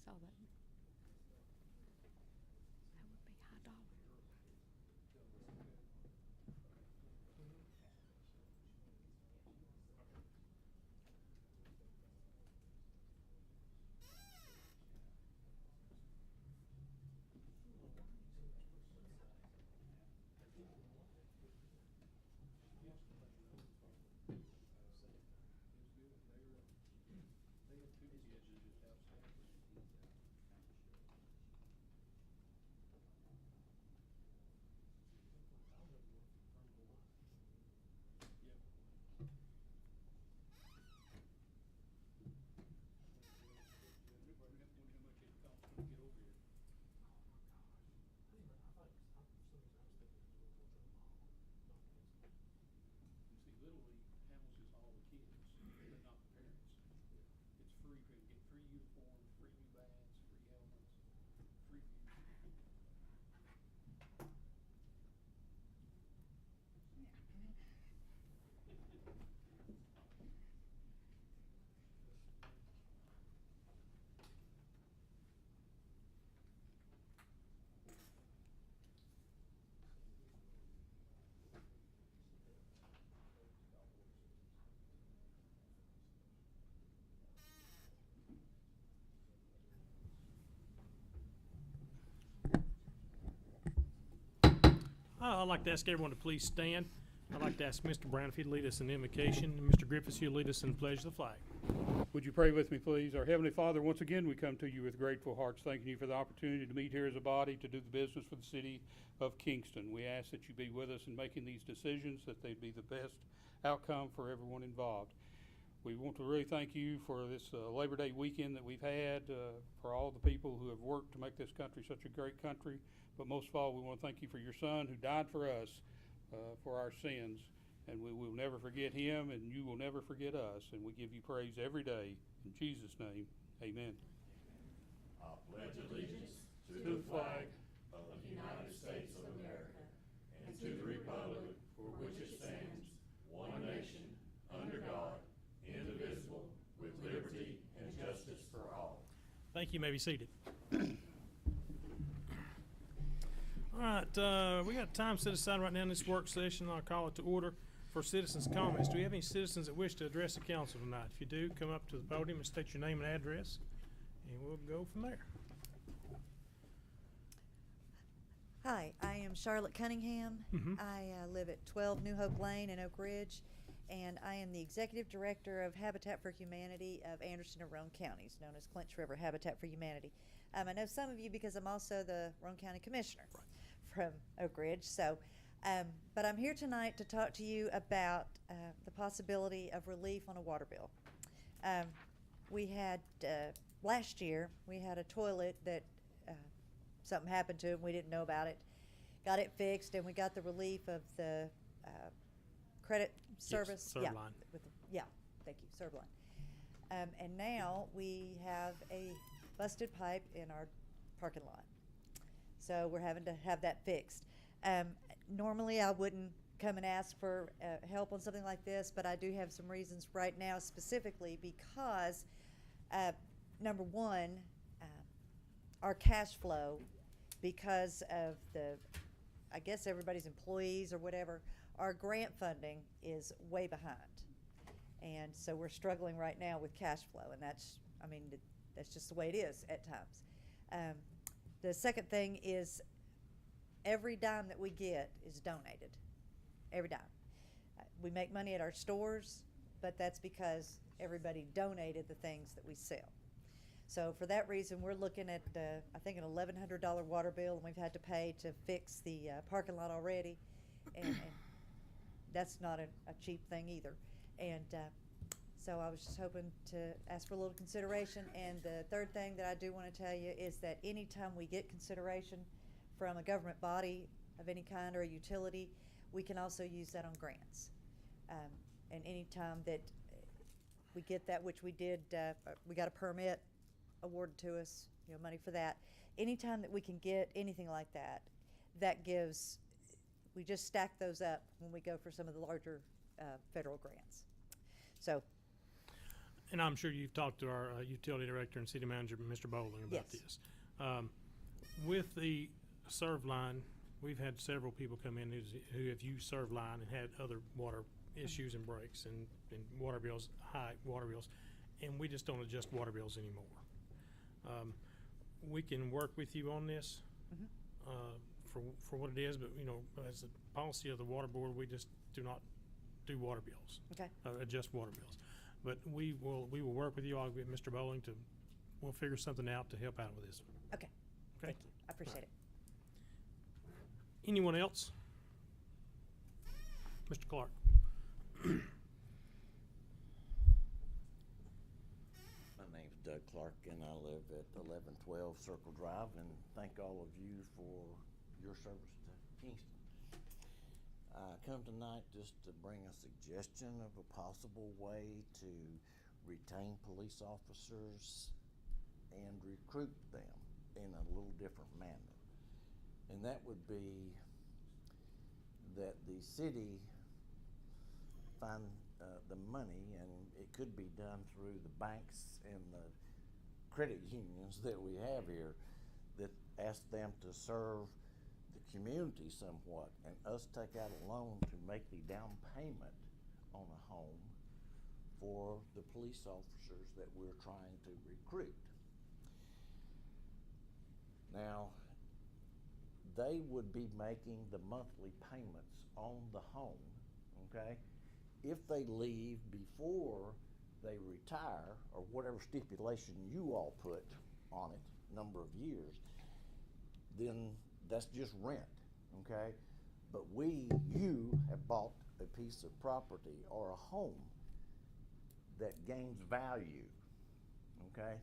saw that. That would be high dollar. I'd like to ask everyone to please stand. I'd like to ask Mr. Brown if he'd lead us in invocation, and Mr. Griffiths, you'll lead us in the pledge of the flag. Would you pray with me, please? Our Heavenly Father, once again we come to you with grateful hearts, thanking you for the opportunity to meet here as a body to do the business for the city of Kingston. We ask that you be with us in making these decisions, that they be the best outcome for everyone involved. We want to really thank you for this Labor Day weekend that we've had, for all the people who have worked to make this country such a great country. But most of all, we want to thank you for your son who died for us, for our sins. And we will never forget him, and you will never forget us. And we give you praise every day. In Jesus' name, amen. I pledge allegiance to the flag of the United States of America and to the republic for which it stands, one nation, under God, indivisible, with liberty and justice for all. Thank you. You may be seated. All right, we got time set aside right now in this work session. I'll call it to order for citizens' comments. Do we have any citizens that wish to address the council tonight? If you do, come up to the podium and state your name and address, and we'll go from there. Hi, I am Charlotte Cunningham. I live at 12 New Hope Lane in Oak Ridge, and I am the Executive Director of Habitat for Humanity of Anderson and Roane counties, known as Clinch River Habitat for Humanity. I know some of you because I'm also the Roane County Commissioner from Oak Ridge. So, but I'm here tonight to talk to you about the possibility of relief on a water bill. We had, last year, we had a toilet that something happened to, and we didn't know about it. Got it fixed, and we got the relief of the credit service. Yes, Servline. Thank you, Servline. And now we have a busted pipe in our parking lot. So we're having to have that fixed. Normally I wouldn't come and ask for help on something like this, but I do have some reasons right now specifically because, number one, our cash flow, because of I guess everybody's employees or whatever, our grant funding is way behind. And so we're struggling right now with cash flow, and that's just the way it is at times. The second thing is every dime that we get is donated. Every dime. We make money at our stores, but that's because everybody donated the things that we sell. So for that reason, we're looking at, I think, an $1,100 water bill, and we've had to pay to fix the parking lot already. And that's not a cheap thing either. And so I was just hoping to ask for a little consideration. And the third thing that I do want to tell you is that anytime we get consideration from a government body of any kind or a utility, we can also use that on grants. And anytime that we get that, which we did, we got a permit awarded to us, money for that. Anytime that we can get anything like that, that gives, we just stack those up when we go for some of the larger federal grants. So. And I'm sure you've talked to our utility director and city manager, Mr. Bowling, about Yes. this. With the serve line, we've had several people come in who have used serve line and had other water issues and breaks and water bills, high water bills, and we just don't adjust water bills anymore. We can work with you on this for what it is, but as a policy of the water board, we just do not do water bills. Okay. Adjust water bills. But we will work with you. I'll get Mr. Bowling we'll figure something out to help out with this. Okay. Thank you. I appreciate it. Anyone else? Mr. Clark. My name's Doug Clark, and I live at 1112 Circle Drive, and thank all of you for your service to Kingston. I come tonight just to bring a suggestion of a possible way to retain police officers and recruit them in a little different manner. And that would be that the city find the money, and it could be done through the banks and the credit unions that we have here, that ask them to serve the community somewhat, and us take out a loan to make the down payment on a home for the police officers that we're trying to recruit. Now, they would be making the monthly payments on the home, okay? If they leave before they retire, or whatever stipulation you all put on it, number of years, then that's just rent, okay? But you have bought a piece of property or a home that gains value, okay?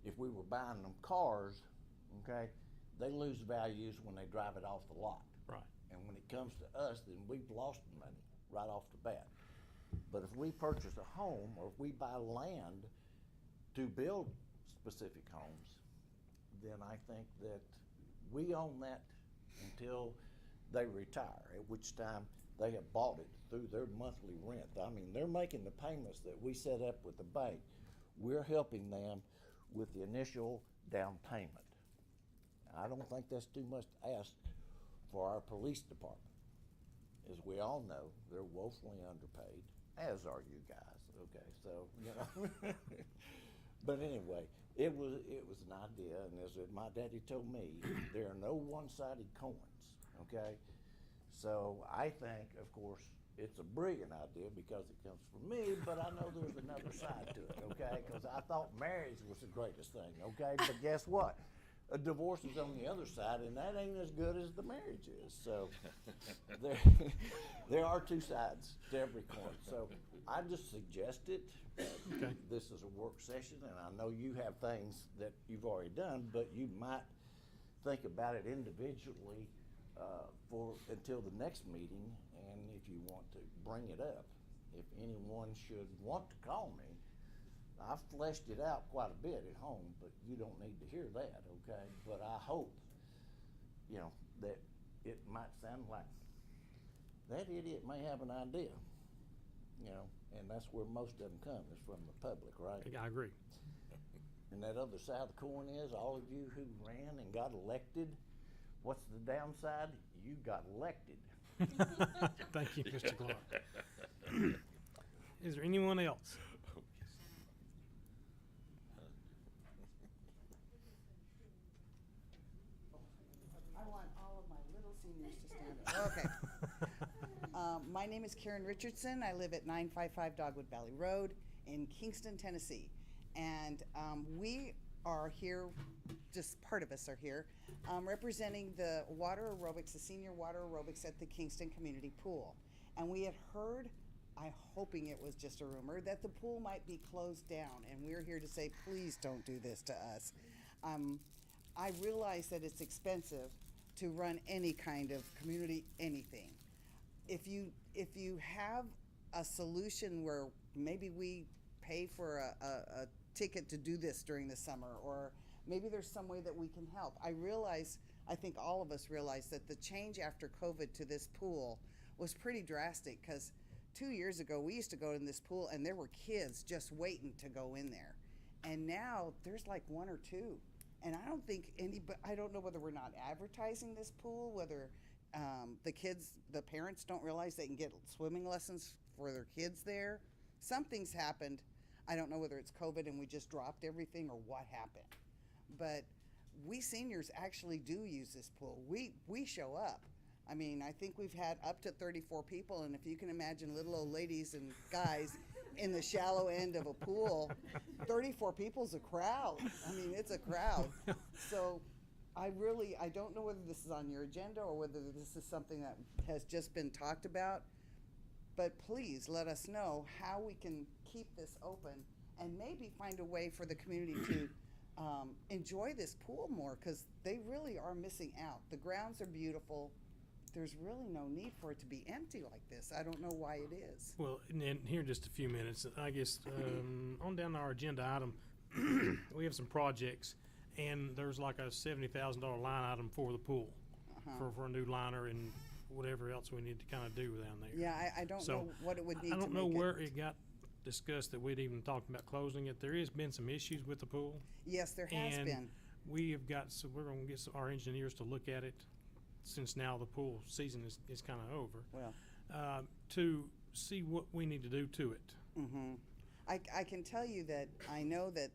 If we were buying them cars, okay, they lose values when they drive it off the lot. Right. And when it comes to us, then we've lost money right off the bat. But if we purchase a home, or if we buy land to build specific homes, then I think that we own that until they retire, at which time they have bought it through their monthly rent. I mean, they're making the payments that we set up with the bank. We're helping them with the initial down payment. I don't think that's too much to ask for our police department. As we all know, they're woefully underpaid, as are you guys, okay? So, but anyway, it was an idea, and as my daddy told me, there are no one-sided coins, okay? So I think, of course, it's a brilliant idea because it comes from me, but I know there's another side to it, okay? Because I thought marriage was the greatest thing, okay? But guess what? A divorce is on the other side, and that ain't as good as the marriage is. So there are two sides to every coin. So I just suggested Okay. this is a work session, and I know you have things that you've already done, but you might think about it individually for until the next meeting. And if you want to bring it up, if anyone should want to call me, I've fleshed it out quite a bit at home, but you don't need to hear that, okay? But I hope, that it might sound like that idiot may have an idea, and that's where most of them come, is from the public, right? I agree. And that other side of the coin is, all of you who ran and got elected, what's the downside? You got elected. Thank you, Mr. Clark. Is there anyone else? I want all of my little seniors to stand up. Okay. My name is Karen Richardson. I live at 955 Dogwood Valley Road in Kingston, Tennessee. And we are here, just part of us are here, representing the water aerobics, the senior water aerobics at the Kingston Community Pool. And we had heard, I'm hoping it was just a rumor, that the pool might be closed down. And we're here to say, please don't do this to us. I realize that it's expensive to run any kind of community anything. If you have a solution where maybe we pay for a ticket to do this during the summer, or maybe there's some way that we can help. I think all of us realize that the change after COVID to this pool was pretty drastic, because 2 years ago, we used to go in this pool and there were kids just waiting to go in there. And now there's like one or two. And I don't think I don't know whether we're not advertising this pool, whether the parents don't realize they can get swimming lessons for their kids there. Something's happened. I don't know whether it's COVID and we just dropped everything or what happened. But we seniors actually do use this pool. We show up. I mean, I think we've had up to 34 people, and if you can imagine little old ladies and guys in the shallow end of a pool, 34 people's a crowd. I mean, it's a crowd. So I don't know whether this is on your agenda or whether this is something that has just been talked about, but please let us know how we can keep this open and maybe find a way for the community to enjoy this pool more, because they really are missing out. The grounds are beautiful. There's really no need for it to be empty like this. I don't know why it is. Well, and here in just a few minutes, I guess, on down our agenda item, we have some projects, and there's like a $70,000 line item for the pool, for a new liner and whatever else we need to kind of do down there. Yeah, I don't know what it would need to make it. I don't know where it got discussed that we'd even talked about closing it. There has been some issues with the pool. Yes, there has been. We have got, so we're going to get our engineers to look at it, since now the pool season is kind of over, Well, to see what we need to do to it. mm-hmm. I can tell you that I know that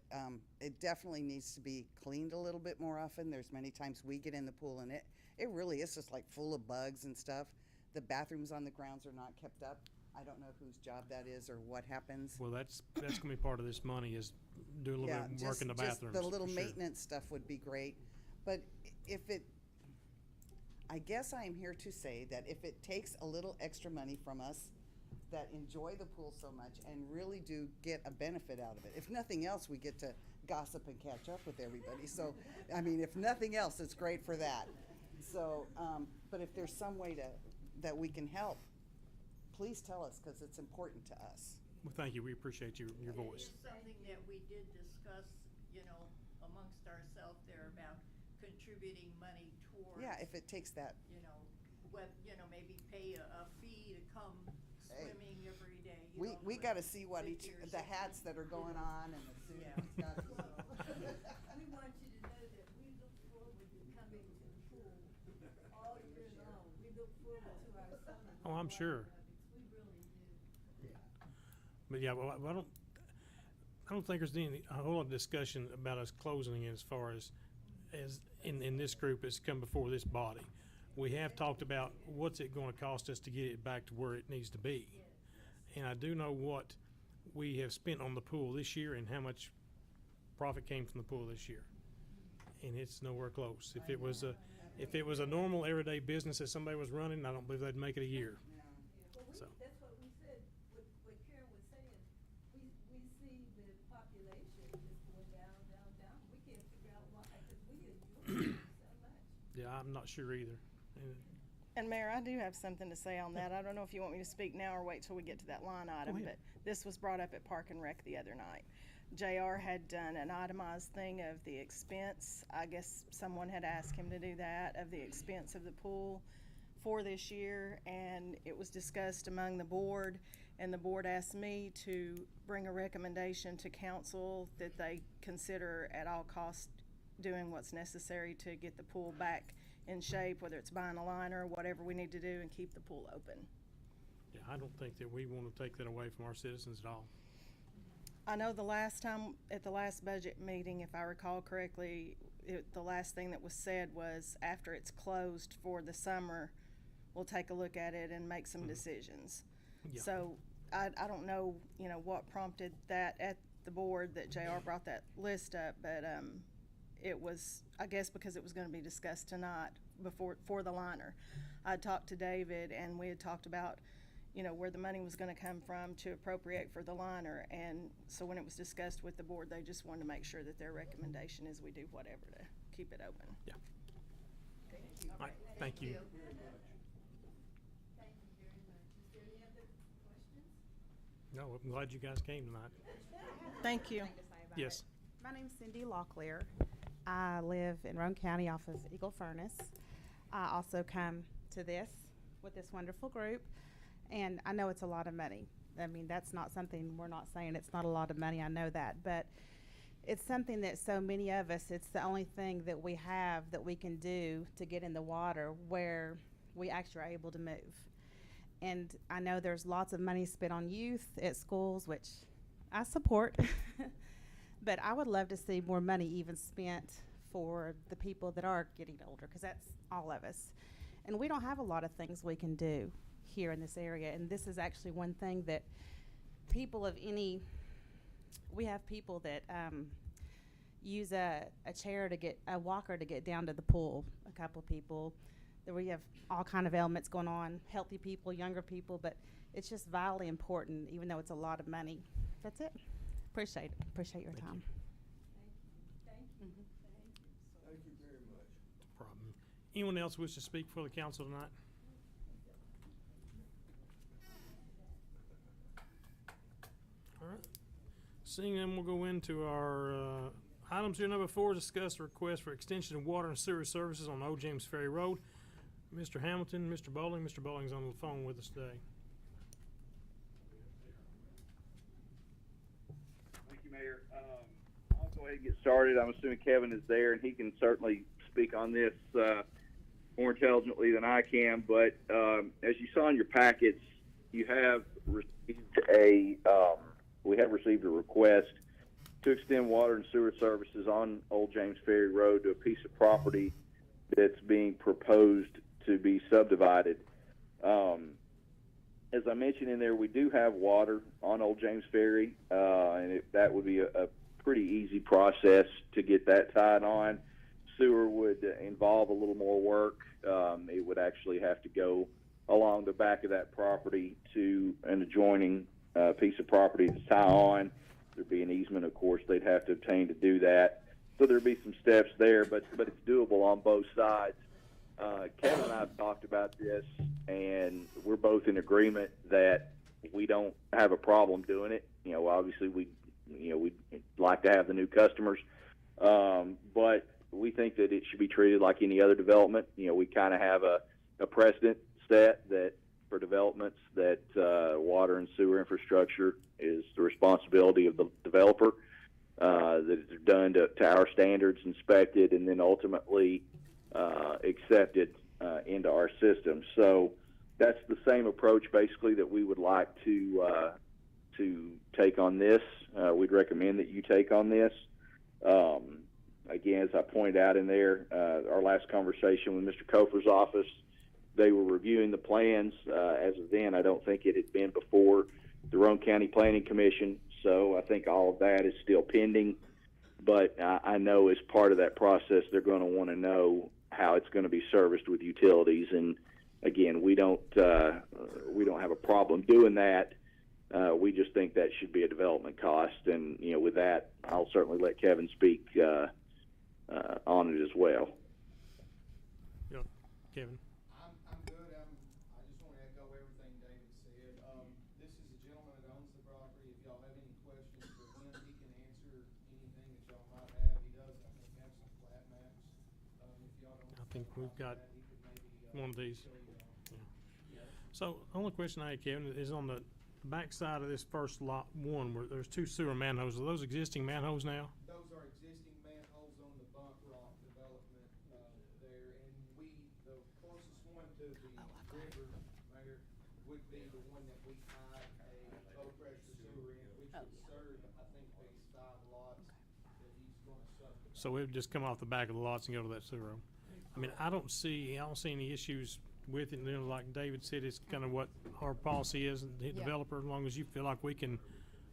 it definitely needs to be cleaned a little bit more often. There's many times we get in the pool and it really is just like full of bugs and stuff. The bathrooms on the grounds are not kept up. I don't know whose job that is or what happens. Well, that's going to be part of this money, is do a little bit of work in the bathrooms. Just the little for sure. maintenance stuff would be great. But I guess I am here to say that if it takes a little extra money from us that enjoy the pool so much and really do get a benefit out of it, if nothing else, we get to gossip and catch up with everybody. So, I mean, if nothing else, it's great for that. So, but if there's some way that we can help, please tell us, because it's important to us. Well, thank you. We appreciate your voice. It's something that we did discuss, amongst ourselves there about contributing money towards. Yeah, if it takes that. Maybe pay a fee to come swimming every day. We got to see what the hats that are going on and the suit. Yeah. It's gotta be so. We want you to know that we look forward to coming to the pool all year long. We look forward to our summer. Oh, I'm sure. We really do. But yeah, well, I don't think there's a whole lot of discussion about us closing it as far as in this group that's come before this body. We have talked about what's it going to cost us to get it back to where it needs to be. And I do know what we have spent on the pool this year and how much profit came from the pool this year. And it's nowhere close. If it was a normal everyday business that somebody was running, I don't believe they'd make it a year. Well, So. that's what we said, what Karen was saying. We see the population just going down. We can't figure out why, because we enjoy it so much. Yeah, I'm not sure either. And Mayor, I do have something to say on that. I don't know if you want me to speak now or wait till we get to that line item, ahead. but this was brought up at Park and Rec the other night. JR had done an itemized thing of the expense. I guess someone had asked him to do that, of the expense of the pool for this year, and it was discussed among the board, and the board asked me to bring a recommendation to council that they consider at all costs doing what's necessary to get the pool back in shape, whether it's buying a liner, whatever we need to do, and keep the pool open. Yeah, I don't think that we want to take that away from our citizens at all. I know the last time, at the last budget meeting, if I recall correctly, the last thing that was said was after it's closed for the summer, we'll take a look at it and make some decisions. Yeah. So I don't know, what prompted that at the board that JR brought that list up, but it was, I guess, because it was going to be discussed tonight for the liner. I talked to David, and we had talked about, where the money was going to come from to appropriate for the liner. And so when it was discussed with the board, they just wanted to make sure that their recommendation is we do whatever to keep it open. Yeah. All right, thank you. Thank you very much. Is there any other questions? No, I'm glad you guys came tonight. Thank you. Yes. My name's Cindy Locklear. I live in Roane County off of Eagle Furnace. I also come to this with this wonderful group, And I know it's a lot of money. I mean, that's not something, we're not saying it's not a lot of money, I know that, but it's something that so many of us, it's the only thing that we have that we can do to get in the water where we actually are able to move. And I know there's lots of money spent on youth at schools, which I support, but I would love to see more money even spent for the people that are getting older, because that's all of us. And we don't have a lot of things we can do here in this area, and this is actually one thing that people of any, we have people that use a chair to get, a walker to get down to the pool, a couple of people. We have all kind of ailments going on, healthy people, younger people, but it's just vitally important, even though it's a lot of money. That's it. Appreciate it. Appreciate your time. Thank you. Mhm. Thank you very much. No problem. Anyone else wish to speak for the council tonight? All right. Seeing them, we'll go into our items here. Number 4 is discuss the request for extension of water and sewer services on Old James Ferry Road. Mr. Hamilton, Mr. Bowling. Mr. Bowling's on the phone with us today. Thank you, Mayor. I'll go ahead and get started. I'm assuming Kevin is there, and he can certainly speak on this more intelligently than I can. But as you saw in your packets, you have received we have received a request to extend water and sewer services on Old James Ferry Road to a piece of property that's being proposed to be subdivided. As I mentioned in there, we do have water on Old James Ferry, and that would be a pretty easy process to get that tied on. Sewer would involve a little more work. It would actually have to go along the back of that property to an adjoining piece of property to tie on. There'd be an easement, of course, they'd have to obtain to do that. So there'd be some steps there, but it's doable on both sides. Kevin and I have talked about this, and we're both in agreement that we don't have a problem doing it. You know, obviously we'd like to have the new customers, but we think that it should be treated like any other development. You know, we kind of have a precedent set that for developments that water and sewer infrastructure is the responsibility of the developer, that it's done to our standards, inspected, and then ultimately accepted into our system. So that's the same approach basically that we would like to take on this. We'd recommend that you take on this. Again, as I pointed out in there, our last conversation with Mr. Kofer's office, they were reviewing the plans. As of then, I don't think it had been before the Roane County Planning Commission, so I think all of that is still pending. But I know as part of that process, they're going to want to know how it's going to be serviced with utilities. And again, we don't have a problem doing that. We just think that should be a development cost. And you know, with that, I'll certainly let Kevin speak on it as well. Yeah, Kevin. I'm good. I just want to echo everything David said. This is a gentleman that owns the property. If y'all have any questions for him, he can answer anything that y'all might have. He does, I think, have some flat maps. If y'all don't, I think we've got he could maybe one of these. show y'all. Yeah. So the only question I had, Kevin, is on the back side of this first lot 1 where there's 2 sewer manholes. Are those existing manholes now? Those are existing manholes on the bump rock development there, and the closest one to the river, Mayor, would be the one that we tied a low pressure sewer in, which would serve, I think, these 5 lots that he's going to subdivide. So it would just come off the back of the lots and go to that sewer. I mean, I don't see any issues with it. You know, like David said, it's kind of what our policy is, the developer, as long as you feel like we can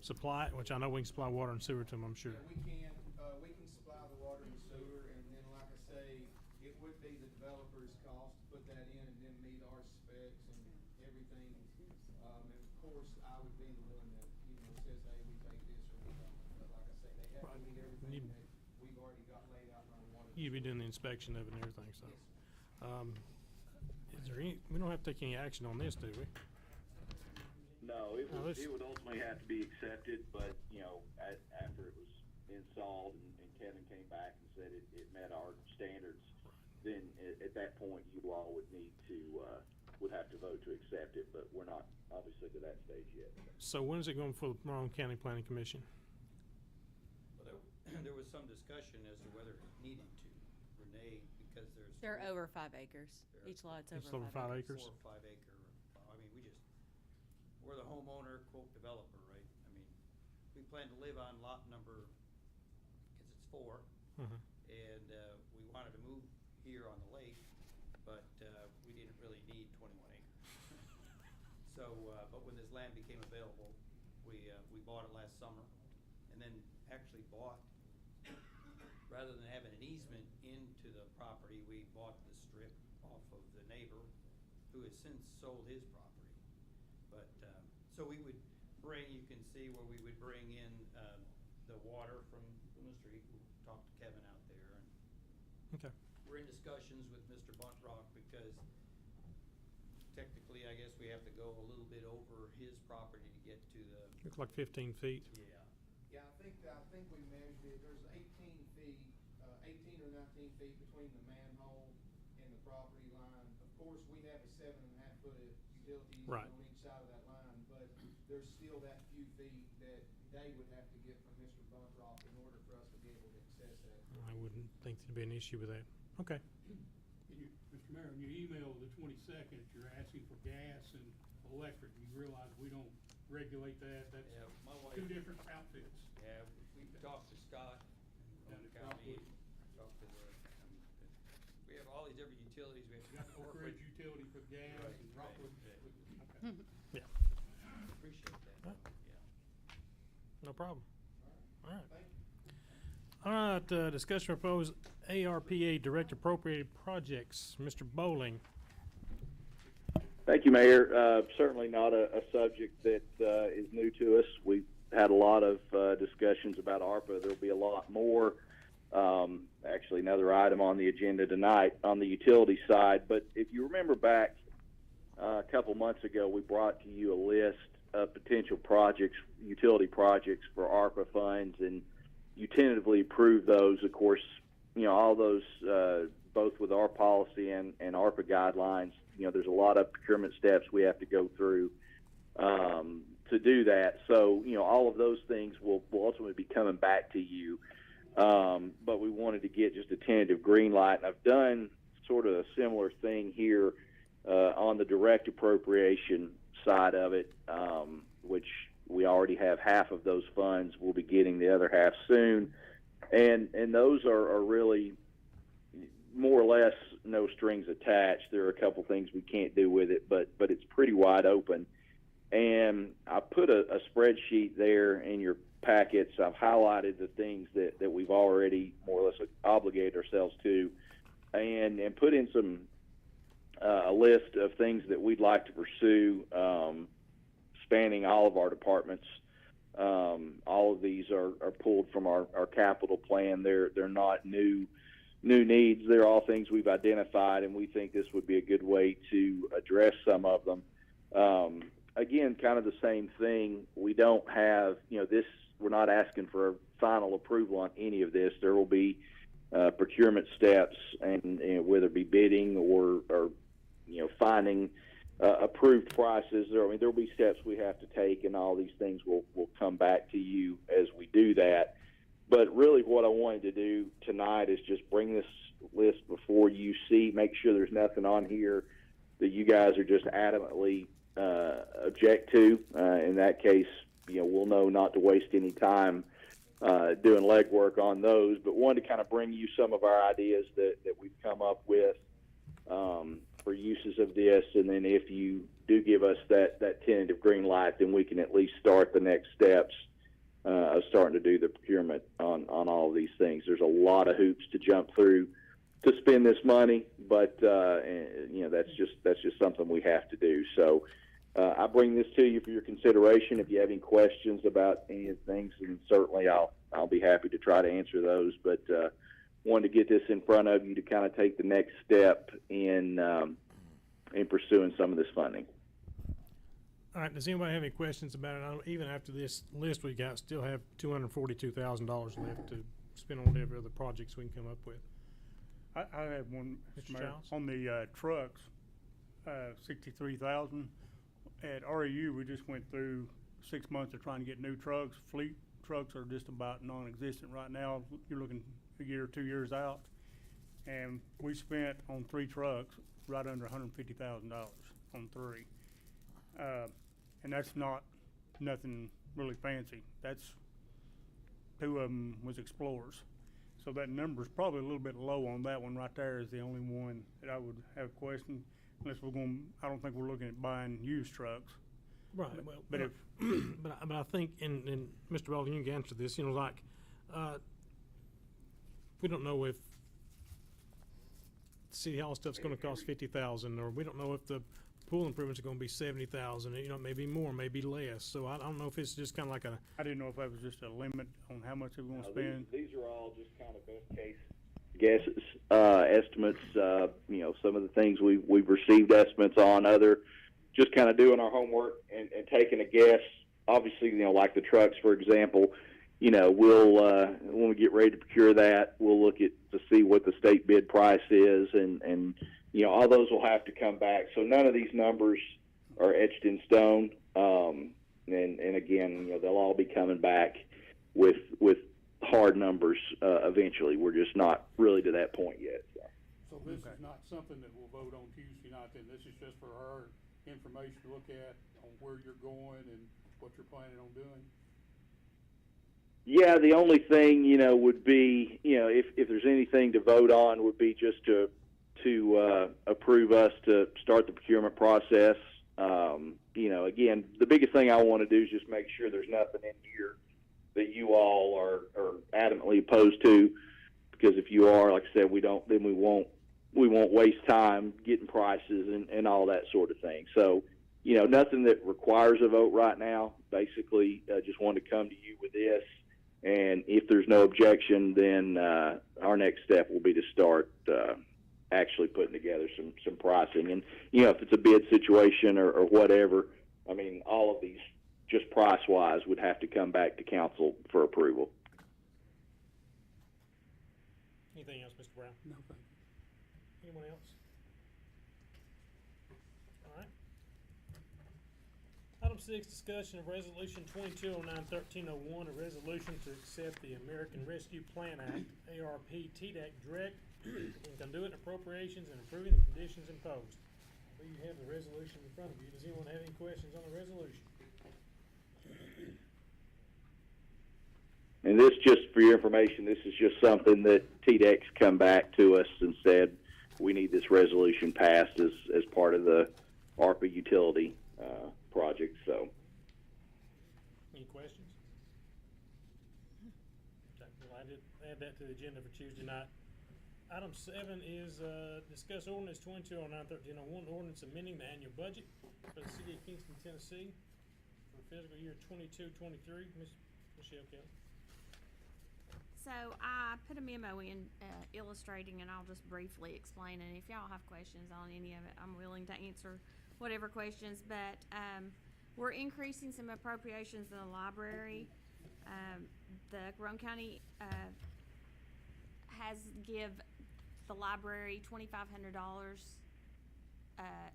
supply it, which I know we can supply water and sewer to them, I'm sure. Yeah, we can supply the water and sewer, and then, like I say, it would be the developer's cost to put that in and then meet our specs and everything. And of course, I would be the one that, says, hey, we take this or we don't. But like I say, they have to meet everything that we've already got laid out in our water. You'd be doing the inspection of it and everything, so. Yes. Is there we don't have to take any action on this, do we? No, it would ultimately have to be accepted, but after it was installed and Kevin came back and said it met our standards, then at that point you all would need to would have to vote to accept it. But we're not So when is it going for the Monroe County Planning Commission? Well, there was some discussion as to whether it needed to, Renee, because there's. They're over 5 acres. They're- Each lot's Each over over 5 5 acres. acres. 4 or 5 acre, I mean, we're the homeowner, quote, developer, right? I mean, we plan to live on lot number, cause it's 4, Mhm. and, we wanted to move here on the lake, but, we didn't really need 21 acres. So, but when this land became available, we bought it last summer, and then actually bought, rather than having an easement into the property, we bought the strip off of the neighbor, who has since sold his property. But, so we would bring, you can see where we would bring in, the water from the street. We'll talk to Kevin out there, and Okay. we're in discussions with Mr. Buntrock, because technically, I guess we have to go a little bit over his property to get to the, Looks like 15 feet. yeah. Yeah, I think we measured it, there's 18 feet, 18 or 19 feet between the manhole and the property line. Of course, we have a 7.5 foot utility easement Right. on each side of that line, but there's still that few feet that they would have to get from Mr. Buntrock in order for us to be able to access that. I wouldn't think there'd be an issue with that. Okay. Mr. Mayor, in your email of the 22nd, you're asking for gas and electric. You realize we don't regulate that. That's Yeah, my wife. two different outfits. Yeah, we talked to Scott Down in at County, Rockwood. talked to the, we have all these different utilities we have You got to Oak work Ridge with. Utility for gas Right, and right, Rockwood. right. Okay. Yeah. Appreciate that, Right. yeah. No problem. All right. Thank you. All right, discussion proposed ARPA Direct Appropriated Projects. Mr. Bowling. Thank you, Mayor. Certainly not a subject that is new to us. We've had a lot of discussions about ARPA. There'll be a lot more. Actually, another item on the agenda tonight on the utility side. But if you remember back a couple months ago, we brought to you a list of potential projects, utility projects for ARPA funds, and you tentatively approved those. Of course, you know, all those, both with our policy and ARPA guidelines, you know, there's a lot of procurement steps we have to go through to do that. So, you know, all of those things will ultimately be coming back to you. But we wanted to get just a tentative green light. And I've done sort of a similar thing here on the direct appropriation side of it, which we already have half of those funds. We'll be getting the other half soon. And those are really more or less no strings attached. There are a couple things we can't do with it, but it's pretty wide open. And I put a spreadsheet there in your packets. I've highlighted the things that we've already more or less obligated ourselves to, and put in some a list of things that we'd like to pursue, spanning all of our departments. All of these are pulled from our capital plan. They're not new needs. They're all things we've identified, and we think this would be a good way to address some of them. Again, kind of the same thing. We don't have, you know, this, we're not asking for a final approval on any of this. There will be procurement steps, and whether it be bidding or you know, finding approved prices. There will be steps we have to take, and all these things will come back to you as we do that. But really what I wanted to do tonight is just bring this list before you, make sure there's nothing on here that you guys are just adamantly object to. In that case, you know, we'll know not to waste any time doing legwork on those. But wanted to kind of bring you some of our ideas that we've come up with for uses of this, and then if you do give us that tentative green light, then we can at least start the next steps of starting to do the procurement on all of these things. There's a lot of hoops to jump through to spend this money, but you know, that's just something we have to do. So I bring this to you for your consideration. If you have any questions about any of the things, and certainly I'll be happy to try to answer those. But wanted to get this in front of you to kind of take the next step in pursuing some of this funding. All right, does anybody have any questions about it? Even after this list we got, still have $242,000 left to spend on whatever other projects we can come up with. I have one, Mr. Mr. Mayor. Childs? On the trucks, 63,000. At REU, we just went through 6 months of trying to get new trucks. Fleet trucks are just about non-existent right now. You're looking a year or 2 years out. And we spent on 3 trucks right under $150,000 on 3. And that's not nothing really fancy. That's 2 of them was Explorers. So that number's probably a little bit low on that one right there is the only one that I would have a question. Unless I don't think we're looking at buying used trucks. Right, well, But if, but I think, and Mr. Baldwin, you can answer this, you know, like, we don't know if City Hall stuff's gonna cost $50,000, or we don't know if the pool improvements are gonna be $70,000, you know, maybe more, maybe less, so I don't know if it's just kinda like a. I didn't know if that was just a limit on how much they were gonna No, spend. These are all just kind of best case guesses, estimates. You know, some of the things we've received estimates on, other just kind of doing our homework and taking a guess. Obviously, you know, like the trucks, for example, you know, we'll when we get ready to procure that, we'll look at to see what the state bid price is, and you know, all those will have to come back. So none of these numbers are etched in stone. And again, you know, they'll all be coming back with hard numbers eventually. We're just not really to that point yet. So this is not something that we'll vote on Tuesday night, then this is just for our information to look at on where you're going and what you're planning on doing? Yeah, the only thing, you know, would be, you know, if there's anything to vote on, would be just to approve us to start the procurement process. You know, again, the biggest thing I want to do is just make sure there's nothing in here that you all are adamantly opposed to, because if you are, like I said, we won't waste time getting prices and all that sort of thing. So, you know, nothing that requires a vote right now. Basically, just wanted to come to you with this, and if there's no objection, then our next step will be to start actually putting together some pricing. And, you know, if it's a bid situation or whatever, I mean, all of these, just price-wise, would have to come back to council for approval. Anything else, Mr. Brown? No, thank you. Anyone else? All right. Item 6, discussion of resolution 2209-1301, a resolution to accept the American Rescue Plan Act, ARP TDAC direct and conduit appropriations and improving the conditions imposed. Well, you have the resolution in front of you. Does anyone have any questions on the resolution? And this, just for your information, this is just something that TDEC's come back to us and said we need this resolution passed as part of the ARPA utility project. So, Any questions? Okay, well, I did add that to the agenda for Tuesday night. Item 7 is discuss ordinance 2209-1301, ordinance amending the annual budget for the city of Kingston, Tennessee for fiscal year 22-23. Ms. Michelle Kelly. So I put a memo in illustrating, and I'll just briefly explain, and if y'all have questions on any of it, I'm willing to answer whatever questions, but we're increasing some appropriations in the library. The Roane County has give the library $2,500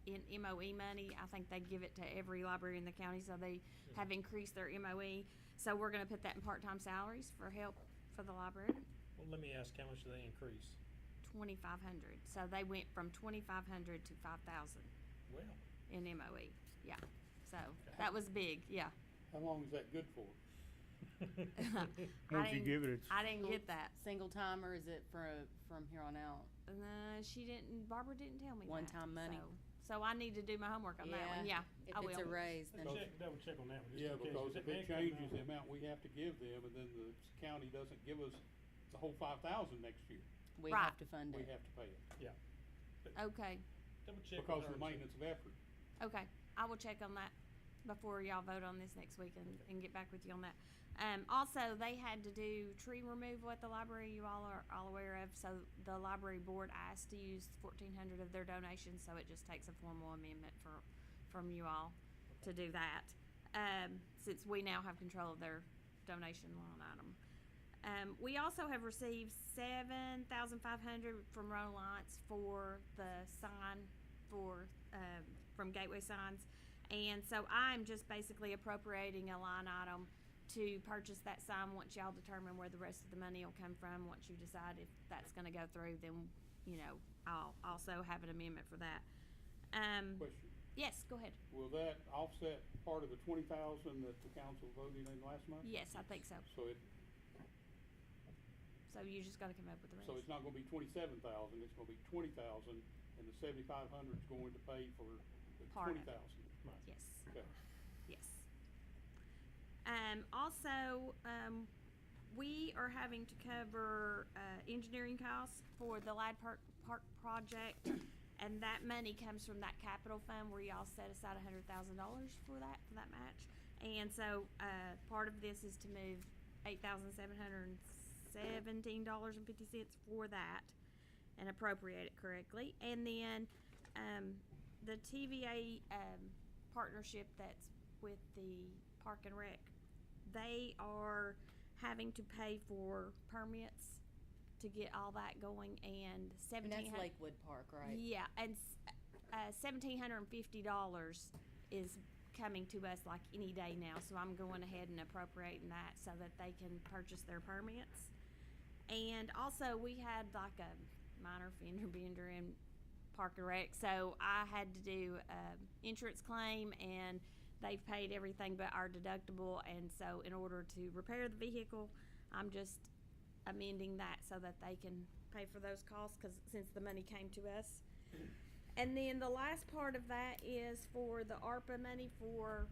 in MOE money. I think they give it to every library in the county, so they have increased their MOE. So we're gonna put that in part-time salaries for help for the library. Well, let me ask, how much do they increase? 2,500. So they went from 2,500 to 5,000 Well, in MOE. Yeah. So that was big. Yeah. How long is that good for? I Once you didn't- give it, it's, I didn't get that. Single time, or is it from here on out? She didn't. Barbara didn't tell me. One-time that, money. So I need to do my homework on that one. Yeah, If I it's will. a raise, then. double check on that one. just yeah, in case. because That if it may come changes out. the amount we have to give them, and then the county doesn't give us the whole 5,000 next year, We Right. have to fund we it. have to pay it. Okay. Double check. Because with of the her, maintenance of effort. Okay. I will check on that before y'all vote on this next week and get back with you on that. Also, they had to do tree removal at the library. You all are all aware of. So the library board asked to use 1,400 of their donations. So it just takes a formal amendment from you all to do that. Since we now have control of their donation line item. We also have received $7,500 from Roane Alliance for the sign for from Gateway Signs, And so I'm just basically appropriating a line item to purchase that sign once y'all determine where the rest of the money will come from. Once you decide if that's gonna go through, then, you know, I'll also have an amendment for that. Question. Yes, go ahead. Will that offset part of the 20,000 that the council voted in last month? Yes, I think so. So You just gotta come up with the rest. it's not gonna be 27,000, it's gonna be 20,000, and the 7,500 is going to pay for the Part of 20,000. it. Yes. Okay. Yes. Also, we are having to cover, engineering costs for the Lad Park project. And that money comes from that capital fund where y'all set aside $100,000 for that match. And so, part of this is to move $8,717.50 for that and appropriate it correctly. And then, the TVA, partnership that's with the Park and Rec, they are having to pay for permits to get all that going, and And that's Lakewood Park, right? Yeah, and $1,750 is coming to us like any day now, so I'm going ahead and appropriating that so that they can purchase their permits. And also, we had like a minor fender bender in Park and Rec, so I had to do insurance claim, and they've paid everything but our deductible, and so in order to repair the vehicle, I'm just amending that so that they can pay for those costs, since the money came to us. And then the last part of that is for the ARPA money for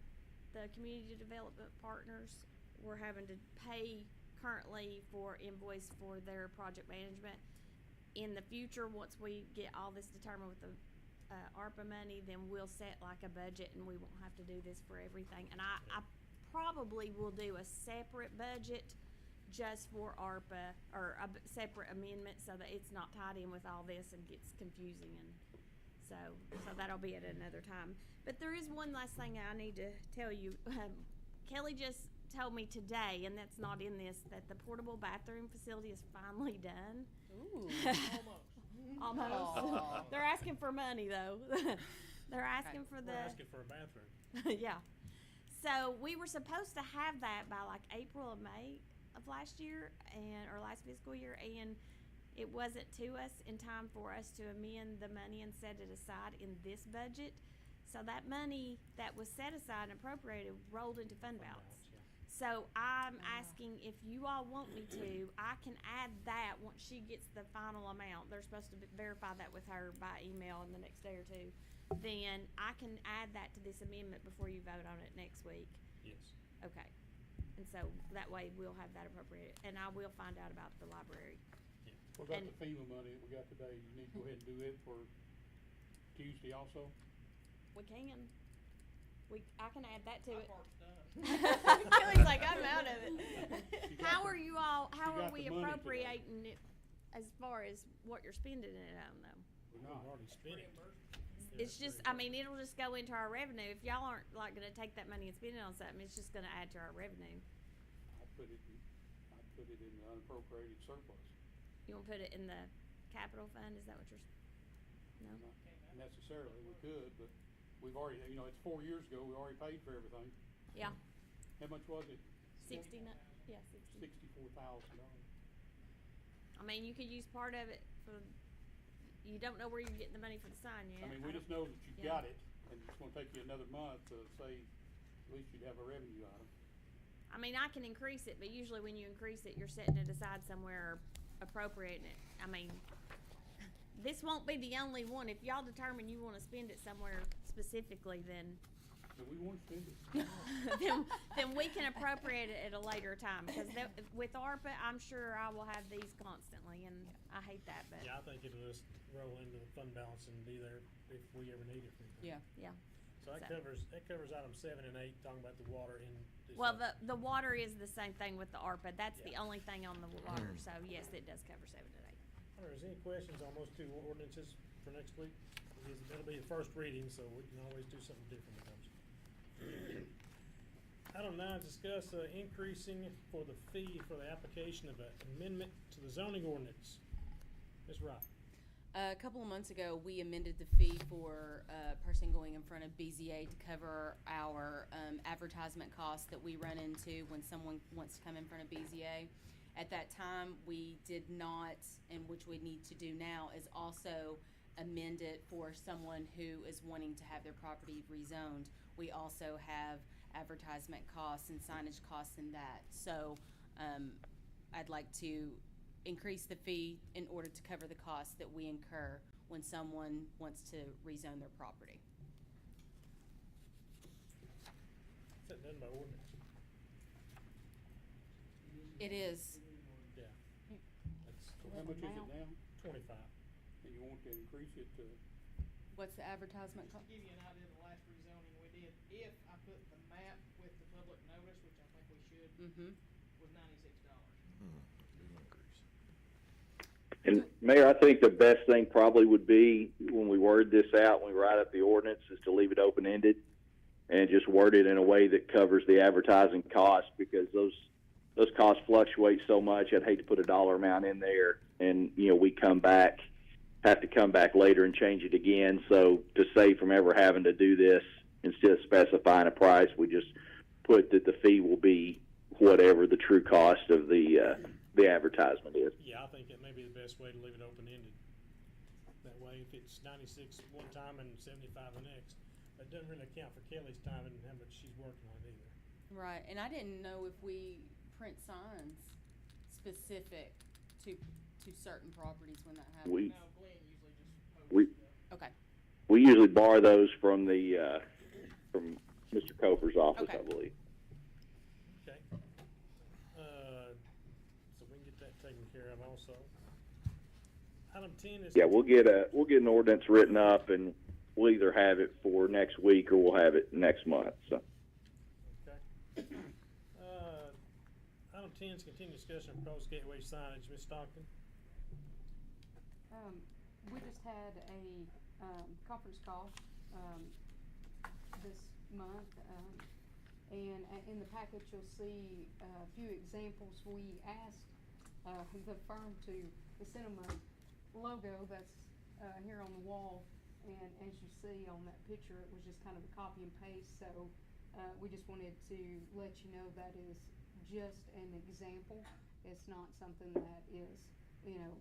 the community development partners. We're having to pay currently for invoice for their project management. In the future, once we get all this determined with the ARPA money, then we'll set like a budget, and we won't have to do this for everything. And I probably will do a separate budget just for ARPA, or a separate amendment, so that it's not tied in with all this and gets confusing, and so that'll be at another time. But there is one last thing I need to tell you. Kelly just told me today, and that's not in this, that the portable bathroom facility is finally done. Ooh. Almost. Aw. They're asking for money though. They're asking for We're the. asking for a bathroom. Yeah. So we were supposed to have that by like April or May of last year, or last fiscal year, and it wasn't to us in time for us to amend the money and set it aside in this budget. So that money that was set aside and appropriated rolled into fund balance. So I'm asking if you all want me to, I can add that once she gets the final amount. They're supposed to verify that with her by email in the next day or two. Then I can add that to this amendment before you vote on it next week. Yes. Okay. And so that way we'll have that appropriated, and I will find out about the library. What about the FEMA money that we got today? You need to go ahead and do it for Tuesday also? We can. I can add that to it. done. Kelly's like, I'm out of it. How are the we money today. appropriating it as far as what you're spending it on though? We're not. We've already spent it. It's just, I mean, it'll just go into our revenue. If y'all aren't like gonna take that money and spend it on something, it's just gonna add to our revenue. I'd put it in the unappropriated surplus. You wanna put it in the capital fund, is that what you're, no? Not necessarily, we could, but we've already, it's 4 years ago, we already paid for everything. Yeah, How much was it? 60. $64,000. I mean, you could use part of it for, you don't know where you're getting the money for the sign yet. I mean, we just know that you've Yeah. got it, and it's gonna take you another month to say, at least you'd have a revenue item. I mean, I can increase it, but usually when you increase it, you're setting it aside somewhere or appropriating it. I mean, this won't be the only one. If y'all determine you wanna spend it somewhere specifically, then So we wanna spend it. then we can appropriate it at a later time, because with ARPA, I'm sure I will have these constantly, and I hate that, but, Yeah, I think it'll just roll into the fund balance and be there if we ever need it for anything. Yeah. yeah. So that So- covers item 7 and 8, talking about the water and this. Well, the water is the same thing with the ARPA. That's the Yeah. only thing on the water, so yes, it does cover 7 and 8. Are there any questions on those two ordinances for next week? That'll be the first reading, so we can always do something different with those. Item 9, discuss increasing for the fee for the application of an amendment to the zoning ordinance. Ms. Wright. A couple of months ago, we amended the fee for a person going in front of BZA to cover our advertisement costs that we run into when someone wants to come in front of BZA. At that time, we did not, and which we need to do now, is also amend it for someone who is wanting to have their property rezoned. We also have advertisement costs and signage costs in that. So I'd like to increase the fee in order to cover the costs that we incur when someone wants to rezone their property. Is that done by ordinance? It is. Yeah. That's So how much is it now? 25. And you want to increase it to? What's the advertisement cost? To give you an idea of the last rezoning we did, if I put the map with the public notice, which I think we should, was $96. And Mayor, I think the best thing probably would be when we word this out, when we write up the ordinance, is to leave it open-ended and just word it in a way that covers the advertising costs, because those costs fluctuate so much. I'd hate to put a dollar amount in there and, you know, we have to come back later and change it again. So to save from ever having to do this, instead of specifying a price, we just put that the fee will be whatever the true cost of the advertisement is. Yeah, I think that may be the best way to leave it open-ended. That way, if it's 96 one time and 75 the next, that doesn't really account for Kelly's time and how much she's working on it either. Right, and I didn't know if we print signs specific to certain properties when that happens. Okay. We usually borrow those from the from Mr. Cofer's office, Okay. I believe. Okay. So we can get that taken care of also. Item 10 is. Yeah, we'll get an ordinance written up, and we'll either have it for next week or we'll have it next month. So. Okay. Item 10 is continued discussion of proposed gateway signage. Ms. Stockton? We just had a conference call this month, and in the package you'll see a few examples. We asked the firm to send them a logo that's here on the wall, and as you see on that picture, it was just kind of a copy and paste. So we just wanted to let you know that is just an example. It's not something that is, you know,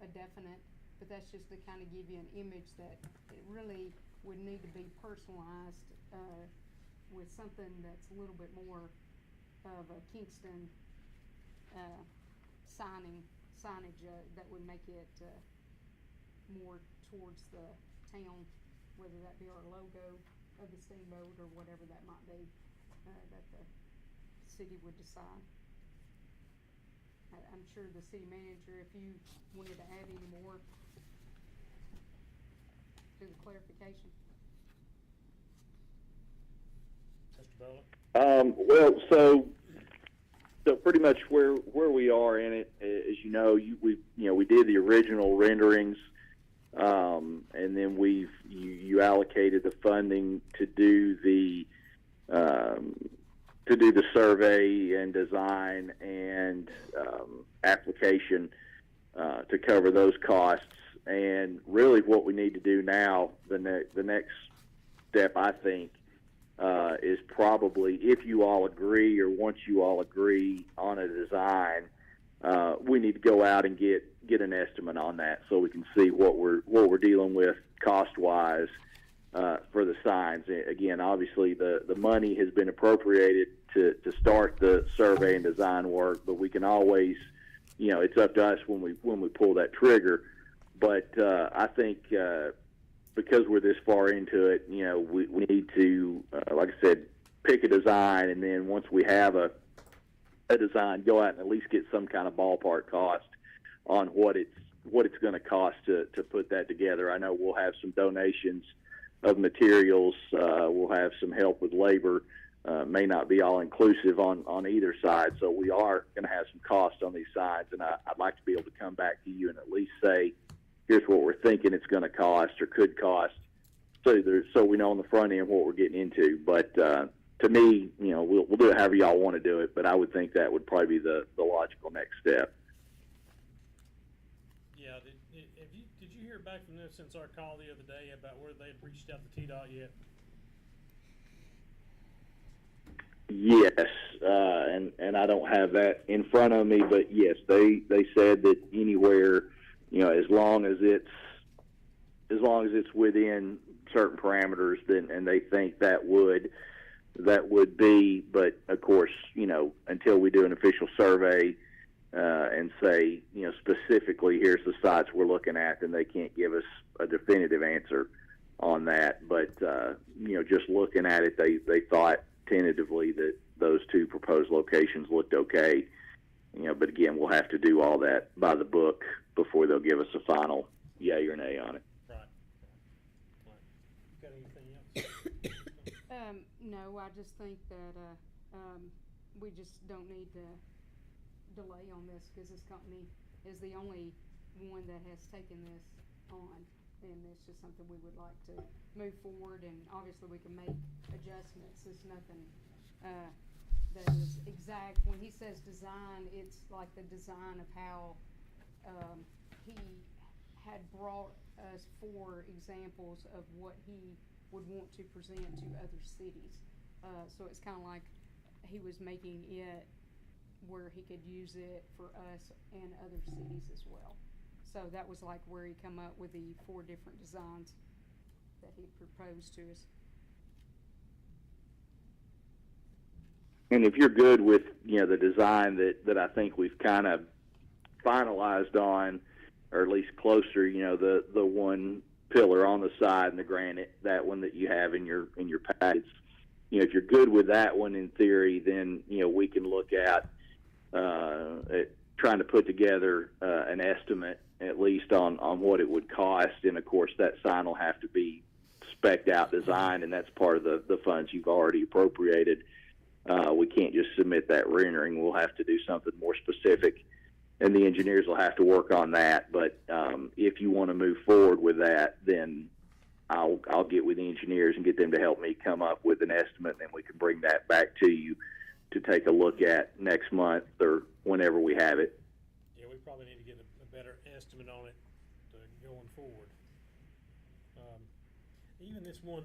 a definite, but that's just to kind of give you an image that it really would need to be personalized with something that's a little bit more of a Kingston signage that would make it more towards the town, whether that be our logo of the steamboat or whatever that might be that the city would decide. I'm sure the city manager, if you wanted to add any more to the clarification. Mr. Bowler? Well, so pretty much where we are in it, as you know, we did the original renderings, and then you allocated the funding to do the survey and design and application to cover those costs. And really, what we need to do now, the next step, I think, is probably, if you all agree, or once you all agree on a design, we need to go out and get an estimate on that, so we can see what we're dealing with cost-wise for the signs. Again, obviously, the money has been appropriated to start the survey and design work, but we can always, you know, it's up to us when we pull that trigger. But I think because we're this far into it, you know, we need to, like I said, pick a design, and then once we have a design, go out and at least get some kind of ballpark cost on what it's going to cost to put that together. I know we'll have some donations of materials. We'll have some help with labor. May not be all inclusive on either side, so we are going to have some cost on these sides, and I'd like to be able to come back to you and at least say, here's what we're thinking it's going to cost or could cost, so we know on the front end what we're getting into. But to me, you know, we'll do it however y'all want to do it, but I would think that would probably be the logical next step. Yeah, did you hear back from them since our call the other day about whether they had reached out to TDOT yet? Yes, and I don't have that in front of me, but yes, they said that anywhere, as long as it's within certain parameters, then, and they think that would be, but of course, until we do an official survey and say, specifically here's the sites we're looking at, then they can't give us a definitive answer on that. But just looking at it, they thought tentatively that those two proposed locations looked okay. But again, we'll have to do all that by the book before they'll give us a final yay or nay on it. Right. Got anything else? No, I just think that, we just don't need to delay on this, because this company is the only one that has taken this on, and it's just something we would like to move forward, and obviously we can make adjustments. There's nothing, that is exact. When he says design, it's like the design of how, he had brought us 4 examples of what he would want to present to other cities. So it's kind of like he was making it where he could use it for us and other cities as well. So that was like where he come up with the 4 different designs that he proposed to us. And if you're good with, the design that I think we've kind of finalized on, or at least closer, the one pillar on the side and the granite, that one that you have in your packets, if you're good with that one in theory, then, we can look at trying to put together an estimate, at least on what it would cost. And of course, that sign will have to be spec'd out, designed, and that's part of the funds you've already appropriated. We can't just submit that rendering. We'll have to do something more specific, and the engineers will have to work on that. But if you want to move forward with that, then I'll get with the engineers and get them to help me come up with an estimate, and then we can bring that back to you to take a look at next month or whenever we have it. Yeah, we probably need to get a better estimate on it going forward. Even this one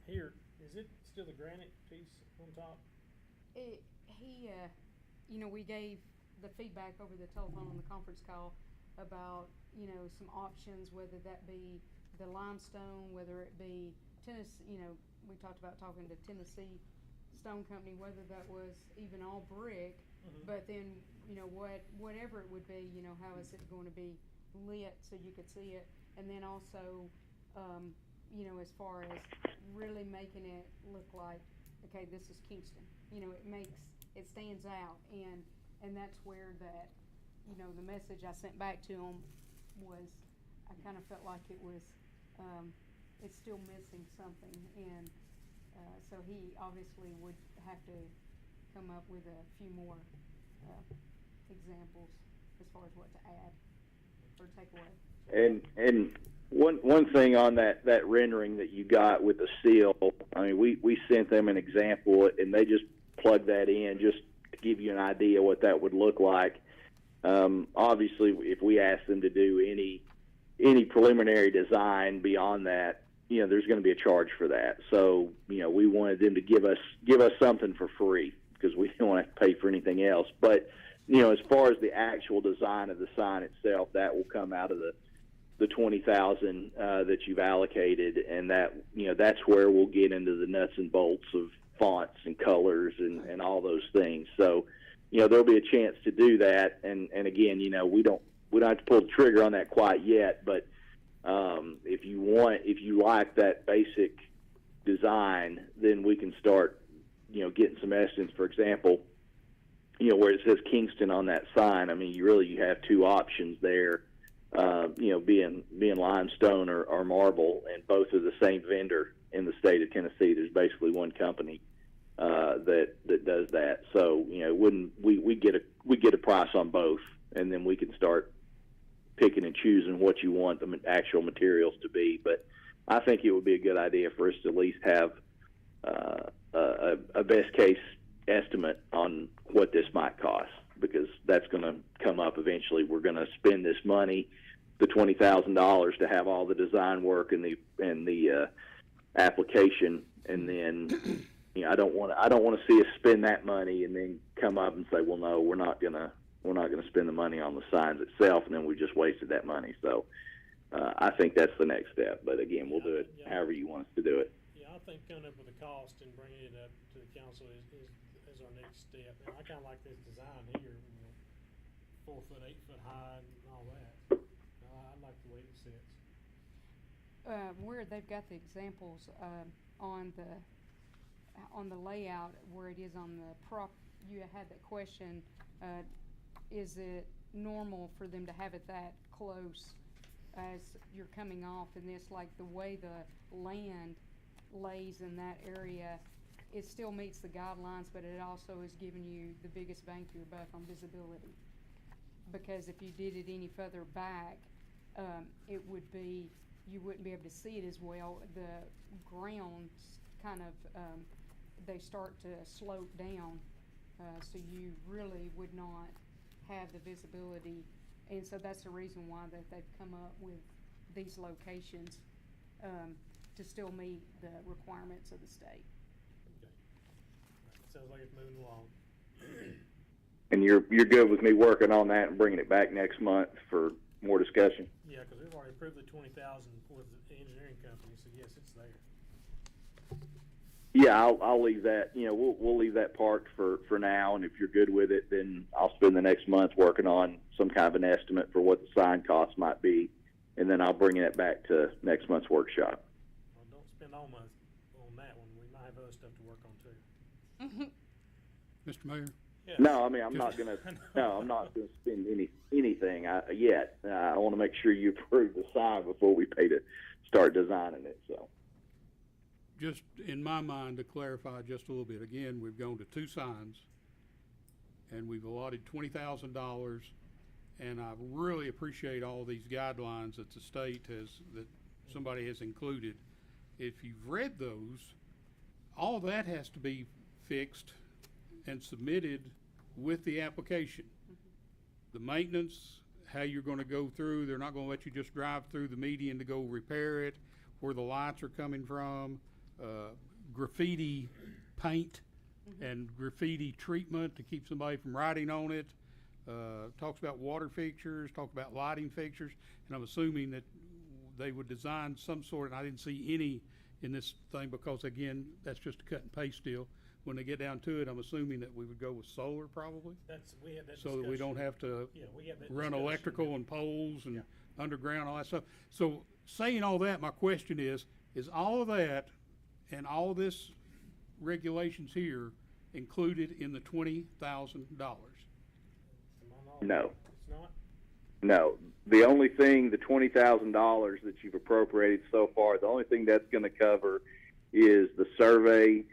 here, is it still the granite piece on top? We gave the feedback over the telephone on the conference call about, some options, whether that be the limestone, whether it be Tennessee, we talked about talking to Tennessee Stone Company, whether that was even all brick, but then, whatever it would be, how is it going to be lit so you could see it, and then also, as far as really making it look like, okay, this is Kingston, it stands out, and that's where that, the message I sent back to him was, I kind of felt like it was, it's still missing something, and so he obviously would have to come up with a few more examples as far as what to add or take away. And one thing on that rendering that you got with the seal, I mean, we sent them an example, and they just plugged that in just to give you an idea what that would look like. Obviously, if we ask them to do any preliminary design beyond that, there's going to be a charge for that. So, we wanted them to give us something for free because we don't want to pay for anything else. But, as far as the actual design of the sign itself, that will come out of the $20,000 that you've allocated, and that's where we'll get into the nuts and bolts of fonts and colors and all those things. So, there'll be a chance to do that. And again, we don't have to pull the trigger on that quite yet, but if you like that basic design, then we can start, getting some estimates. For example, where it says Kingston on that sign, I mean, you have 2 options there, being limestone or marble, and both are the same vendor in the state of Tennessee. There's basically one company that does that. So, we get a price on both, and then we can start picking and choosing what you want the actual materials to be. But I think it would be a good idea for us to at least have a best case estimate on what this might cost, because that's going to come up eventually. We're going to spend this money. the $20,000 to have all the design work and the application, and then I don't want to see us spend that money and then come up and say, well, no, we're not gonna spend the money on the signs itself, and then we just wasted that money. So I think that's the next step. But again, we'll do it however you want us to do it. Yeah, I think coming up with a cost and bringing it up to the council is our next step. And I kind of like this design here, 4 foot, 8 foot high, and all that. I like the way it sits. Where they've got the examples on the layout, where it is on the prop, you had that question, is it normal for them to have it that close as you're coming off in this, like the way the land lays in that area, it still meets the guidelines, but it also is giving you the biggest bang for your buck on visibility. Because if you did it any further back, it would be, you wouldn't be able to see it as well. The grounds kind of, they start to slope down, so you really would not have the visibility. And so that's the reason why that they've come up with these locations, to still meet the requirements of the state. Okay. Right. Sounds like it's moving along. And you're good with me working on that and bringing it back next month for more discussion? Yeah, because we've already approved the 20,000 with the engineering company, so yes, it's there. Yeah, I'll leave that. We'll leave that parked for now, and if you're good with it, then I'll spend the next month working on some kind of an estimate for what the sign cost might be, and then I'll bring it back to next month's workshop. Well, don't spend all month on that one. We might have other stuff to work on too. Mr. Mayor? Yeah. No, I mean I'm not gonna spend anything yet. I want to make sure you approve the sign before we pay to start designing it. So. Just in my mind, to clarify just a little bit, again, we've gone to 2 signs, and we've allotted $20,000, and I really appreciate all these guidelines that the state that somebody has included. If you've read those, all that has to be fixed and submitted with the application. The maintenance, how you're going to go through, they're not going to let you just drive through the median to go repair it, where the lights are coming from. Graffiti paint and graffiti treatment to keep somebody from writing on it. Talks about water fixtures, talk about lighting fixtures, and I'm assuming that they would design some sort, and I didn't see any in this thing because, again, that's just a cut and paste deal. When they get down to it, I'm assuming that we would go with solar probably. We had that so that we don't have to run electrical and poles and underground, all that stuff. So saying all that, my question is all of that and all this regulations here included in the $20,000? No. It's not? No. The only thing, the $20,000 that you've appropriated so far, the only thing that's going to cover is the survey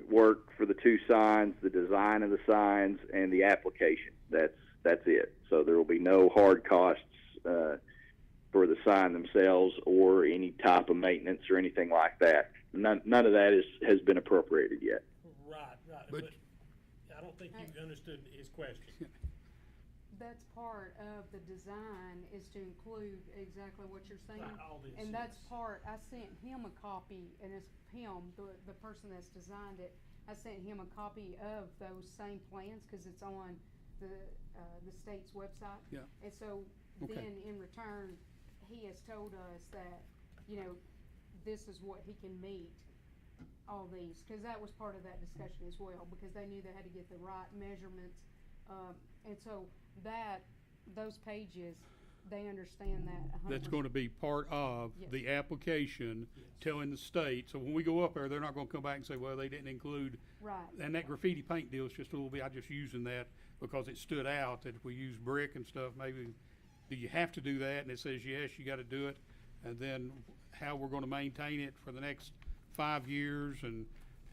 work for the 2 signs, the design of the signs, and the application. That's it. So there will be no hard costs for the sign themselves or any type of maintenance or anything like that. None of that has been appropriated yet. Right. But I don't think you understood his question. That's part of the design, is to include exactly what you're saying. All this, and that's part, I sent him a copy, and it's him, the person that's designed it, I sent him a copy of those same plans, because it's on the state's website. Yeah. And so then in return, he has told us that, this is what he can meet, all these, because that was part of that discussion as well, because they knew they had to get the right measurements, and so those pages, they understand that 100%. That's going to be part of the application, telling the state. So when we go up there, they're not going to come back and say, well, they didn't include. Right. And that graffiti paint deal is just a little bit, I just using that because it stood out that if we use brick and stuff, maybe, do you have to do that? And it says, yes, you got to do it. And then how we're going to maintain it for the next 5 years. And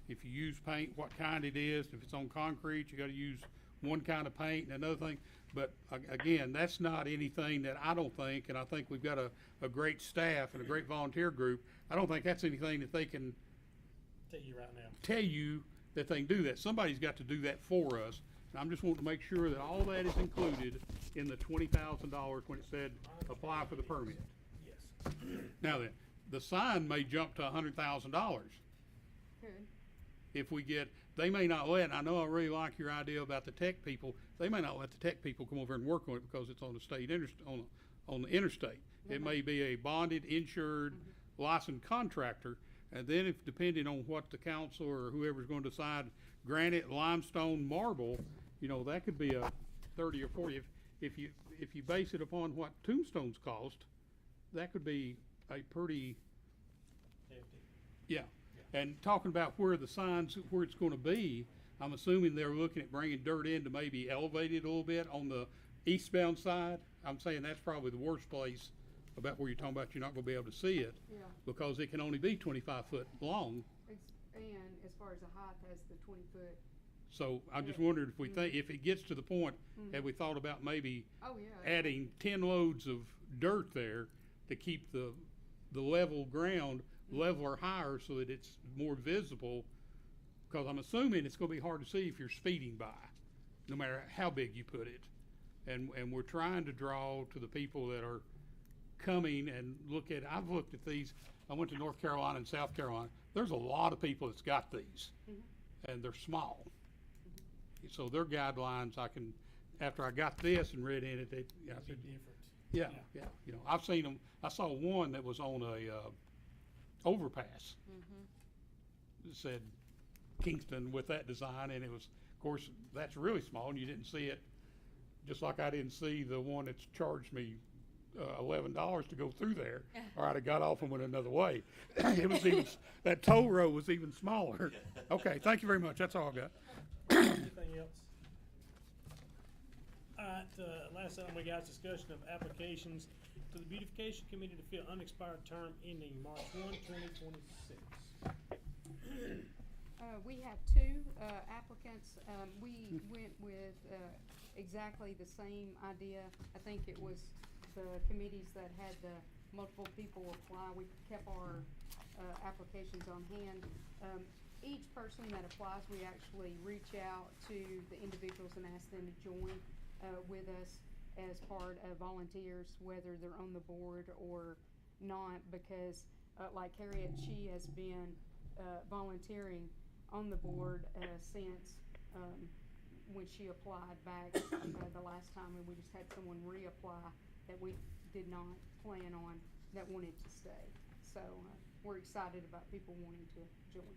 if you use paint, what kind it is. If it's on concrete, you got to use one kind of paint and another thing. But again, that's not anything that I don't think, and I think we've got a great staff and a great volunteer group. I don't think that's anything that they can tell you right now. Tell you that they can do that. Somebody's got to do that for us, And I'm just wanting to make sure that all that is included in the $20,000 when it said apply for the permit. Yes. Now then, the sign may jump to $100,000 Good. if we get, they may not let, I know I really like your idea about the tech people, they may not let the tech people come over and work on it because it's on the state on the interstate. It may be a bonded, insured, licensed contractor, and then if, depending on what the council or whoever's gonna decide, granite, limestone, marble, you know, that could be a 30 or 40. If you base it upon what tombstones cost, that could be a pretty, yeah. And talking about where the signs, where it's gonna be, I'm assuming they're looking at bringing dirt in to maybe elevate it a little bit on the eastbound side. I'm saying that's probably the worst place about where you're talking about you're not gonna be able to see it. Yeah. Because it can only be 25 foot long. And as far as the height, has the 20-foot. So I'm just wondering if we think, if it gets to the point, have we thought about maybe Oh, yeah. adding 10 loads of dirt there to keep the level ground level or higher so that it's more visible? Because I'm assuming it's gonna be hard to see if you're speeding by, no matter how big you put it. And we're trying to draw to the people that are coming and look at, I've looked at these, I went to North Carolina and South Carolina. There's a lot of people that's got these, and they're small. So their guidelines, I can, after I got this and read in it, I said, yeah, you know, I've seen them. I saw one that was on a overpass. It said Kingston with that design, and it was, of course, that's really small, and you didn't see it. Just like I didn't see the one that's charged me $11 to go through there, or I'd have got off and went another way. It was even, that toll road was even smaller. Okay, thank you very much. That's all I got. Anything else? All right, last item we got is discussion of applications to the Beautification Committee to fill unexpired term ending March 1, 2026. We have two applicants. We went with exactly the same idea. I think it was the committees that had the multiple people apply. We kept our applications on hand. Each person that applies, we actually reach out to the individuals and ask them to join with us as part of volunteers, whether they're on the board or not, because like Harriet, she has been volunteering on the board since when she applied back the last time, and we just had someone reapply that we did not plan on that wanted to stay. So we're excited about people wanting to join.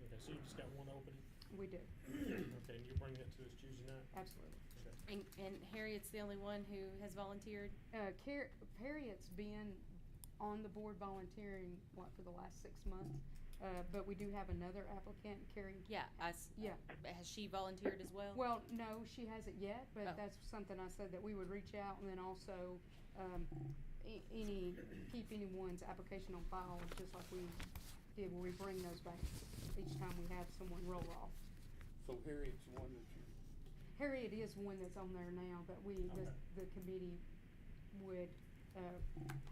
Okay, so you just got one opening? We do. Okay, and you'll bring that to us Tuesday night? Absolutely. Okay. And Harriet's the only one who has volunteered? Harriet's been on the board volunteering, for the last 6 months. But we do have another applicant, Carrie. Yeah, Yeah. Has she volunteered as well? Well, no, she hasn't yet, but Oh. that's something I said that we would reach out, and then also, keep anyone's application on file, just like we did when we bring those back each time we have someone roll off. So Harriet's the one that you. Harriet is one that's on there now that the committee would,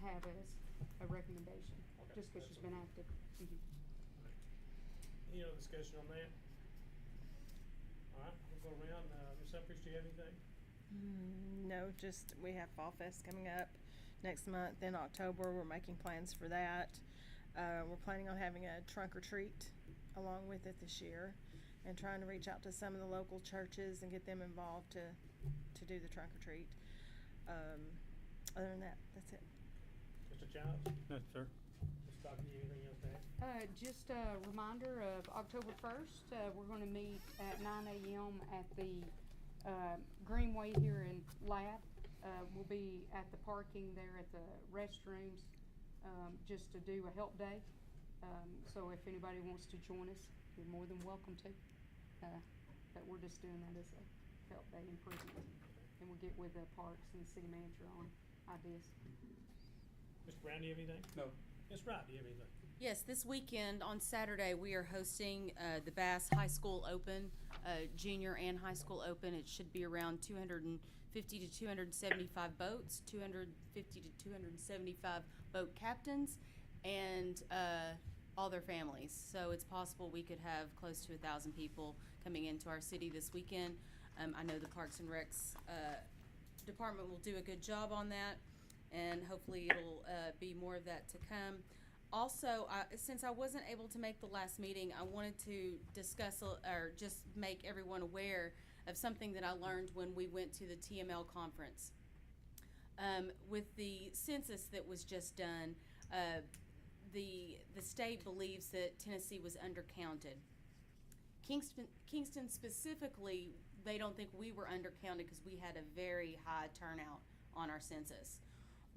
have as a recommendation, just because she's been active. Any other discussion on that? All right, we'll go around. Ms. Humphries, do you have anything? No, just we have Fall Fest coming up next month in October. We're making plans for that. We're planning on having a trunk or treat along with it this year, and trying to reach out to some of the local churches and get them involved to do the trunk or treat. Other than that, that's it. Mr. Childs? Yes, sir. Ms. Stockton, anything else to add? Just a reminder of October 1st, we're gonna meet at 9 a.m. at the Greenway here in Lab. We'll be at the parking there at the restrooms, just to do a help day. So if anybody wants to join us, you're more than welcome to. But we're just doing that as a help day improvement. And we'll get with the parks and the city manager on ideas. Mr. Brown, do you have anything? No. Ms. Wright, do you have anything? Yes, this weekend on Saturday we are hosting the Bass High School Open, junior and high school open. It should be around 250 to 275 boats, 250 to 275 boat captains, and all their families. So it's possible we could have close to 1,000 people coming into our city this weekend. I know the Parks and Recs department will do a good job on that, and hopefully it'll be more of that to come. Also, since I wasn't able to make the last meeting, I wanted to discuss or just make everyone aware of something that I learned when we went to the TML conference. With the census that was just done, the state believes that Tennessee was undercounted. Kingston specifically, they don't think we were undercounted because we had a very high turnout on our census.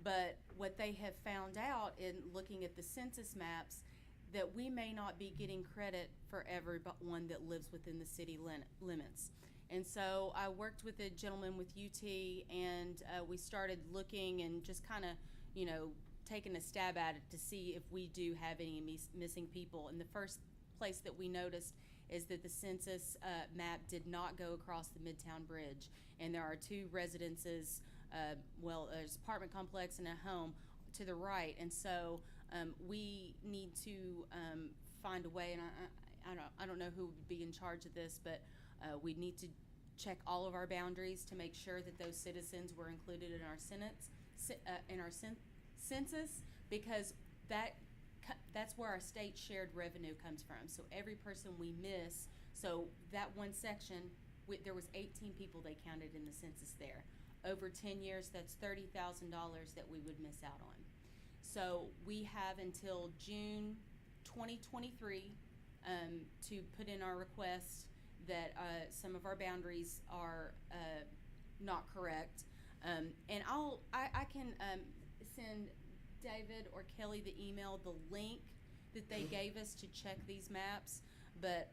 But what they have found out in looking at the census maps, that we may not be getting credit for everyone that lives within the city limits. And so I worked with a gentleman with UT, and we started looking and just kind of, taking a stab at it to see if we do have any missing people. And the first place that we noticed is that the census map did not go across the Midtown Bridge. And there are 2 residences, there's an apartment complex and a home to the right. And so we need to find a way, and I don't know who would be in charge of this, but we need to check all of our boundaries to make sure that those citizens were included in our census, because that's where our state shared revenue comes from. So every person we miss, so that one section, there was 18 people they counted in the census there. Over 10 years, that's $30,000 that we would miss out on. So we have until June 2023 to put in our request that some of our boundaries are not correct. And I can send David or Kelly the email, the link that they gave us to check these maps, but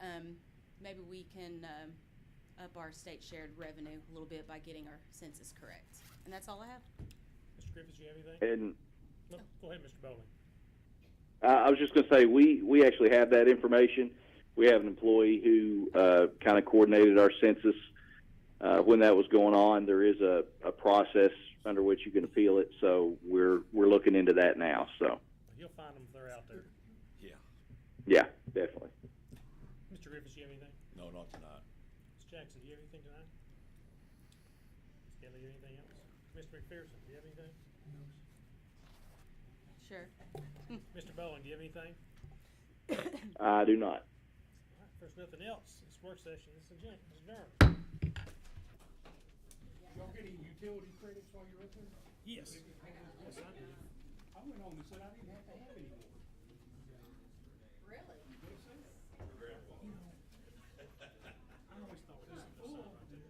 maybe we can up our state shared revenue a little bit by getting our census correct. And that's all I have. Mr. Griffiths, you have anything? And No, go ahead, Mr. Bowling. I was just going to say, we actually have that information. We have an employee who kind of coordinated our census when that was going on. There is a process under which you can appeal it, so we're looking into that now. So You'll find them if they're out there. yeah, definitely. Mr. Griffiths, you have anything? No, not tonight. Ms. Jackson, do you have anything tonight? Ms. Kelly, you have anything else? Mr. McPherson, do you have anything? Sure. Mr. Bowling, do you have anything? I do not. All right, if there's nothing else, this work session is adjourned. Y'all get any utility credits while you're up there? Yes. Yes, I do. I went home and said I didn't have to have any more. Really? I always thought this was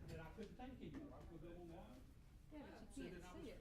That I couldn't thank you. I could go on. Yeah, but you can't see it.